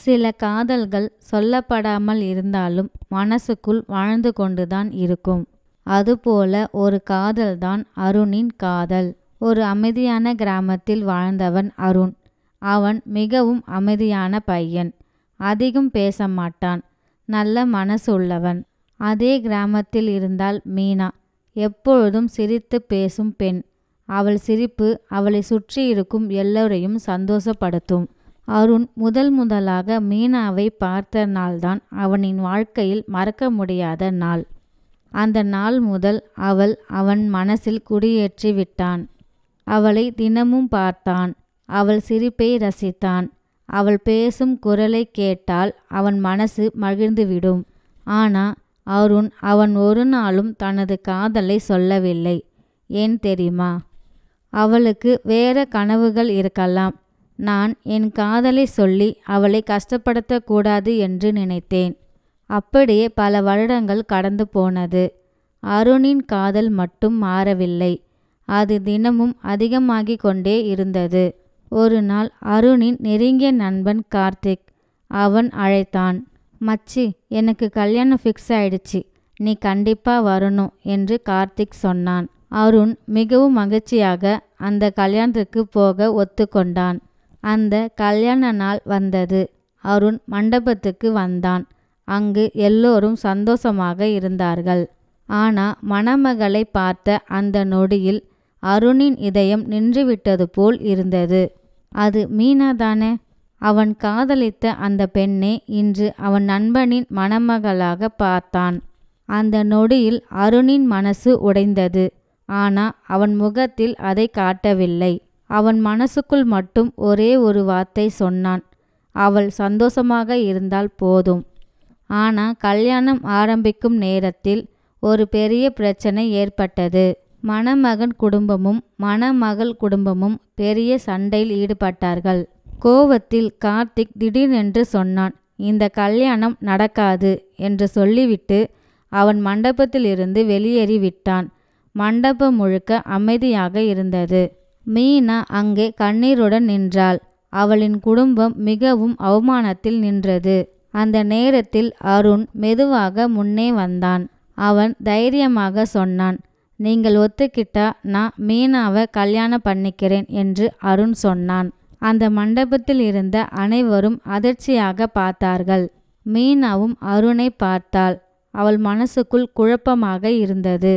சில காதல்கள் சொல்லப்படாமல் இருந்தாலும் மனசுக்குள் வாழ்ந்து கொண்டுதான் இருக்கும். அதுபோல ஒரு காதல்தான் அருணின் காதல். ஒரு அமைதியான கிராமத்தில் வாழ்ந்தவன் அருண். அவன் மிகவும் அமைதியான பையன். அதிகம் பேச மாட்டான். நல்ல மனசு உள்ளவன். அதே கிராமத்தில் இருந்தால் மீனா. எப்பொழுதும் சிரித்து பேசும் பெண். அவள் சிரிப்பு அவளை சுற்றி இருக்கும் எல்லோரையும் சந்தோஷப்படுத்தும். அருண் முதலாக மீனாவை பார்த்த நாள்தான் அவனின் வாழ்க்கையில் மறக்க முடியாத நாள். அந்த நாள் முதல் அவன் மனசில் குடியேற்றி விட்டான். அவளை தினமும் பார்த்தான். அவள் சிரிப்பை ரசித்தான். அவள் பேசும் குரலை கேட்டால் அவன் மனசு மகிழ்ந்துவிடும். அருண் அவன் ஒரு நாளும் தனது காதலை சொல்லவில்லை. ஏன் தெரியுமா? அவளுக்கு வேற கனவுகள் இருக்கலாம். நான் என் காதலை சொல்லி அவளை கஷ்டப்படுத்தக்கூடாது என்று நினைத்தேன். அப்படியே பல வருடங்கள் கடந்து போனது. அருணின் காதல் மட்டும் மாறவில்லை. அது தினமும் அதிகமாகிக் கொண்டே இருந்தது. ஒரு நாள் அருணின் நெருங்கிய நண்பன் கார்த்திக். அவன் அழைத்தான். மச்சி, எனக்கு கல்யாணம் ஃபிக்ஸ் ஆயிடுச்சு. நீ கண்டிப்பா வரணும் என்று கார்த்திக் சொன்னான். அருண் மிகவும் மகிழ்ச்சியாக அந்த கல்யாணத்துக்கு போக ஒத்துக்கொண்டான். அந்த கல்யாண நாள் வந்தது. அருண் மண்டபத்துக்கு வந்தான். அங்கு எல்லோரும் சந்தோஷமாக இருந்தார்கள். மணமகளை பார்த்த அந்த நொடியில் அருணின் இதயம் நின்றுவிட்டது போல் இருந்தது. அது மீனா தானே? அவன் காதலித்த அந்த பெண்ணை இன்று அவன் நண்பனின் மணமகளாக பார்த்தான். அந்த நொடியில் அருணின் மனசு உடைந்தது. அவன் முகத்தில் அதை காட்டவில்லை. அவன் மனசுக்குள் மட்டும் ஒரே ஒரு வார்த்தை சொன்னான். அவள் சந்தோஷமாக இருந்தால் போதும். கல்யாணம் ஆரம்பிக்கும் நேரத்தில் ஒரு பெரிய பிரச்சனை ஏற்பட்டது. மணமகன் குடும்பமும் மணமகள் குடும்பமும் பெரிய சண்டையில் ஈடுபட்டார்கள். கோவத்தில் கார்த்திக் திடீரென்று சொன்னான், இந்த கல்யாணம் நடக்காது என்று சொல்லிவிட்டு அவன் மண்டபத்திலிருந்து வெளியேறி விட்டான். மண்டபம் முழுக்க அமைதியாக இருந்தது. மீனா அங்கே கண்ணீருடன் நின்றாள். அவளின் குடும்பம் மிகவும் அவமானத்தில் நின்றது. அந்த நேரத்தில் அருண் மெதுவாக முன்னே வந்தான். அவன் தைரியமாக சொன்னான், நீங்கள் ஒத்துக்கிட்டா நான் மீனாவை கல்யாணம் பண்ணிக்கிறேன் என்று அருண் சொன்னான். அந்த மண்டபத்தில் இருந்த அனைவரும் அதிர்ச்சியாக பார்த்தார்கள். மீனாவும் அருணை பார்த்தாள். அவள் மனசுக்குள் குழப்பமாக இருந்தது.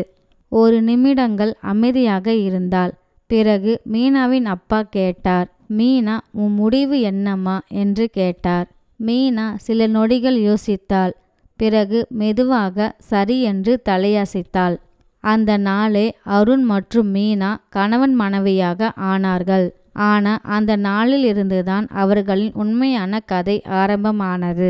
ஒரு நிமிடங்கள் அமைதியாக இருந்தாள். பிறகு மீனாவின் அப்பா கேட்டார். மீனா, உன் முடிவு என்னம்மா என்று கேட்டார். மீனா சில நொடிகள் யோசித்தாள். பிறகு மெதுவாக சரி என்று தலையசைத்தாள். அந்த நாளே அருண் மற்றும் மீனா கணவன் மனைவியாக ஆனார்கள். அந்த நாளில் இருந்துதான் அவர்களின் உண்மையான கதை ஆரம்பமானது.